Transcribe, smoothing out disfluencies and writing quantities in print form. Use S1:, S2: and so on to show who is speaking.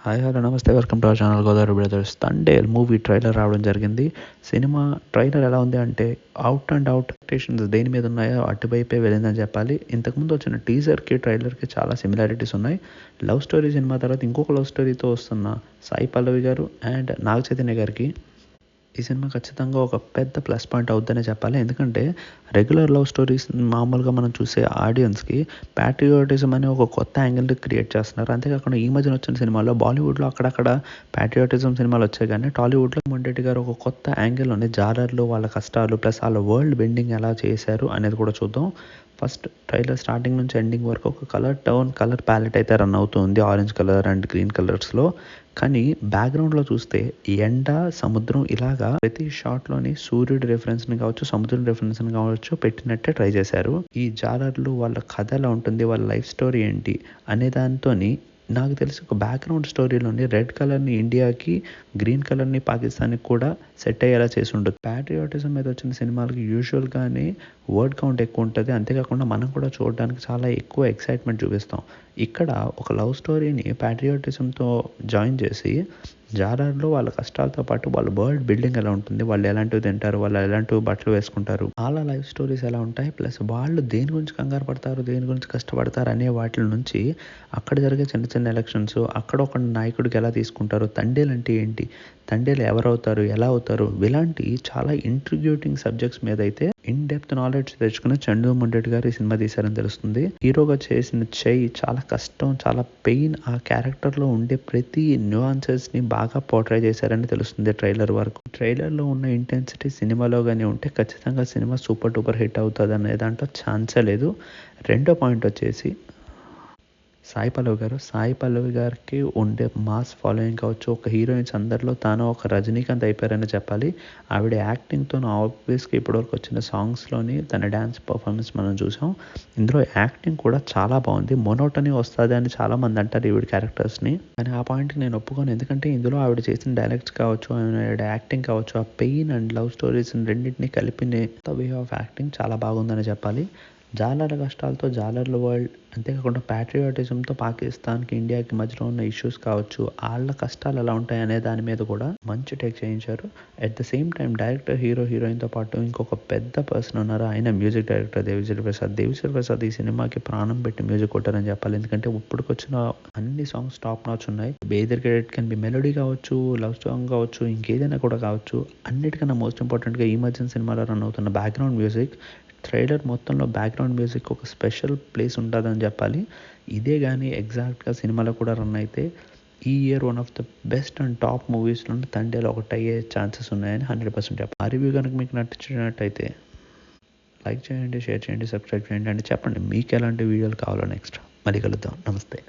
S1: Hi hello నమస్తే welcome to our channel Godavari brothers. Thandel movie trailer రావడం జరిగింది. సినిమా ట్రైలర్ ఎలా ఉంది అంటే అవుట్ అండ్ అవుట్ ఎక్స్పెక్టేషన్స్ దేని మీద ఉన్నాయో అటువైపే వెళ్ళిందని చెప్పాలి. ఇంతకుముందు వచ్చిన టీజర్కి ట్రైలర్కి చాలా సిమిలారిటీస్ ఉన్నాయి. లవ్ స్టోరీ సినిమా తర్వాత ఇంకొక లవ్ స్టోరీతో వస్తున్న సాయి పల్లవి గారు అండ్ నాగ చైతన్య గారికి ఈ సినిమా ఖచ్చితంగా ఒక పెద్ద ప్లస్ పాయింట్ అవుద్దనే చెప్పాలి. ఎందుకంటే రెగ్యులర్ లవ్ స్టోరీస్ మామూలుగా మనం చూసే ఆడియన్స్కి ప్యాట్రియాటిజం అనే ఒక కొత్త యాంగిల్ని క్రియేట్ చేస్తున్నారు. అంతేకాకుండా ఈ మధ్యన వచ్చిన సినిమాల్లో బాలీవుడ్లో అక్కడక్కడ ప్యాట్రియాటిజం సినిమాలు వచ్చాయి, కానీ టాలీవుడ్లో మొండెట్టి గారు ఒక కొత్త యాంగిల్లోనే జాలర్లు వాళ్ళ కష్టాలు ప్లస్ వాళ్ళ వరల్డ్ బెండింగ్ ఎలా చేశారు అనేది కూడా చూద్దాం. ఫస్ట్ ట్రైలర్ స్టార్టింగ్ నుంచి ఎండింగ్ వరకు ఒక కలర్ ప్యాలెట్ అయితే రన్ అవుతుంది, ఆరెంజ్ కలర్ అండ్ గ్రీన్ కలర్స్లో. కానీ బ్యాక్గ్రౌండ్లో చూస్తే ఎండ, సముద్రం ఇలాగా ప్రతి షాట్లోని సూర్యుడి రెఫరెన్స్ని కావచ్చు, సముద్రం రెఫరెన్స్ని కావచ్చు పెట్టినట్టే ట్రై చేశారు. ఈ జాలర్లు వాళ్ళ కథ ఎలా ఉంటుంది, వాళ్ళ లైఫ్ స్టోరీ ఏంటి అనే దాంతోని నాకు తెలిసి ఒక బ్యాక్గ్రౌండ్ స్టోరీలోని రెడ్ కలర్ని ఇండియాకి, గ్రీన్ కలర్ని పాకిస్తాన్కి కూడా సెట్ అయ్యేలా చేసి ఉండదు. ప్యాట్రియాటిజం మీద వచ్చిన సినిమాలకి యూజువల్గానే వర్డ్ కౌంట్ ఎక్కువ ఉంటుంది. అంతేకాకుండా మనం కూడా చూడడానికి చాలా ఎక్కువ ఎక్సైట్మెంట్ చూపిస్తాం. ఇక్కడ ఒక లవ్ స్టోరీని ప్యాట్రియాటిజంతో జాయిన్ చేసి జాలర్లో వాళ్ళ కష్టాలతో పాటు వాళ్ళ వరల్డ్ బిల్డింగ్ ఎలా ఉంటుంది, వాళ్ళు ఎలాంటివి తింటారు, వాళ్ళు ఎలాంటి బట్టలు వేసుకుంటారు, వాళ్ళ లైఫ్ స్టోరీస్ ఎలా ఉంటాయి, ప్లస్ వాళ్ళు దేని గురించి కంగారు పడతారు, దేని గురించి కష్టపడతారు అనే వాటి నుంచి అక్కడ జరిగే చిన్న చిన్న ఎలక్షన్స్, అక్కడ ఒక నాయకుడికి ఎలా తీసుకుంటారు, తండేలు అంటే ఏంటి, తండేలు ఎవరవుతారు, ఎలా అవుతారు, ఇలాంటి చాలా ఇంట్రిగ్యూటింగ్ సబ్జెక్ట్స్ మీద అయితే ఇన్ డెప్త్ నాలెడ్జ్ తెచ్చుకున్న చందు మొండెట్టి గారు ఈ సినిమా తీశారని తెలుస్తుంది. హీరోగా చేసిన చెయ్యి చాలా కష్టం, చాలా పెయిన్, ఆ క్యారెక్టర్లో ఉండే ప్రతి న్యూఆన్సెస్ని బాగా పోర్ట్రే చేశారని తెలుస్తుంది ట్రైలర్ వరకు. ట్రైలర్లో ఉన్న ఇంటెన్సిటీ సినిమాలో కానీ ఉంటే ఖచ్చితంగా సినిమా సూపర్ డూపర్ హిట్ అవుతుంది అనే దాంట్లో ఛాన్సే లేదు. రెండో పాయింట్ వచ్చేసి సాయి పల్లవి గారికి ఉండే మాస్ ఫాలోయింగ్ కావచ్చు, ఒక హీరోయిన్స్ అందరిలో తాను ఒక రజనీకాంత్ అయిపోయారని చెప్పాలి. ఆవిడ యాక్టింగ్తో ఆబ్వియస్గా ఇప్పటివరకు వచ్చిన సాంగ్స్లోని తన డ్యాన్స్ పర్ఫార్మెన్స్ మనం చూసాం. ఇందులో యాక్టింగ్ కూడా చాలా బాగుంది. మొనోటనీ వస్తుంది అని చాలామంది అంటారు ఈవిడ క్యారెక్టర్స్ని, కానీ ఆ పాయింట్కి నేను ఒప్పుకోను. ఎందుకంటే ఇందులో ఆవిడ చేసిన డైలాగ్స్ కావచ్చు, ఆవిడ యాక్టింగ్ కావచ్చు, ఆ పెయిన్ అండ్ లవ్ స్టోరీస్ రెండింటినీ కలిపిన వే ఆఫ్ యాక్టింగ్ చాలా బాగుందని చెప్పాలి. జాలర్ల కష్టాలతో జాలర్ల వరల్డ్, అంతేకాకుండా ప్యాట్రియాటిజంతో పాకిస్తాన్కి ఇండియాకి మధ్యలో ఉన్న ఇష్యూస్ కావచ్చు, వాళ్ళ కష్టాలు ఎలా ఉంటాయి అనే దాని మీద కూడా మంచి టేక్ చేయించారు. At the same time director, హీరోయిన్తో పాటు ఇంకొక పెద్ద పర్సన్ ఉన్నారు, ఆయన మ్యూజిక్ డైరెక్టర్ దేవిశ్రీ ప్రసాద్ ఈ సినిమాకి ప్రాణం పెట్టి మ్యూజిక్ కొట్టారని చెప్పాలి. ఎందుకంటే ఇప్పటికొచ్చిన అన్ని సాంగ్స్ టాప్ నాచ్ ఉన్నాయి. బేదర్ క్రెడిట్ కెన్ బి మెలోడీ కావచ్చు, లవ్ సాంగ్ కావచ్చు, ఇంకేదైనా కూడా కావచ్చు. అన్నిటికన్నా మోస్ట్ ఇంపార్టెంట్గా ఈ మధ్యన సినిమాలో రన్ అవుతున్న బ్యాక్గ్రౌండ్ మ్యూజిక్, ట్రైలర్ మొత్తంలో బ్యాక్గ్రౌండ్ మ్యూజిక్ ఒక స్పెషల్ ప్లేస్ ఉంటుందని చెప్పాలి. ఇదే కానీ ఎగ్జాక్ట్గా సినిమాలో కూడా రన్ అయితే ఈ year one of the best and top మూవీస్లో తండేలు ఒకటి అయ్యే ఛాన్సెస్ ఉన్నాయని 100% చెప్పాలి. ఆ రివ్యూ కనుక మీకు నచ్చినట్టయితే లైక్ చేయండి, షేర్ చేయండి, సబ్స్క్రైబ్ చేయండి అండ్ చెప్పండి మీకు ఎలాంటి వీడియోలు కావాలో నెక్స్ట్. మళ్ళీ కలుద్దాం. నమస్తే.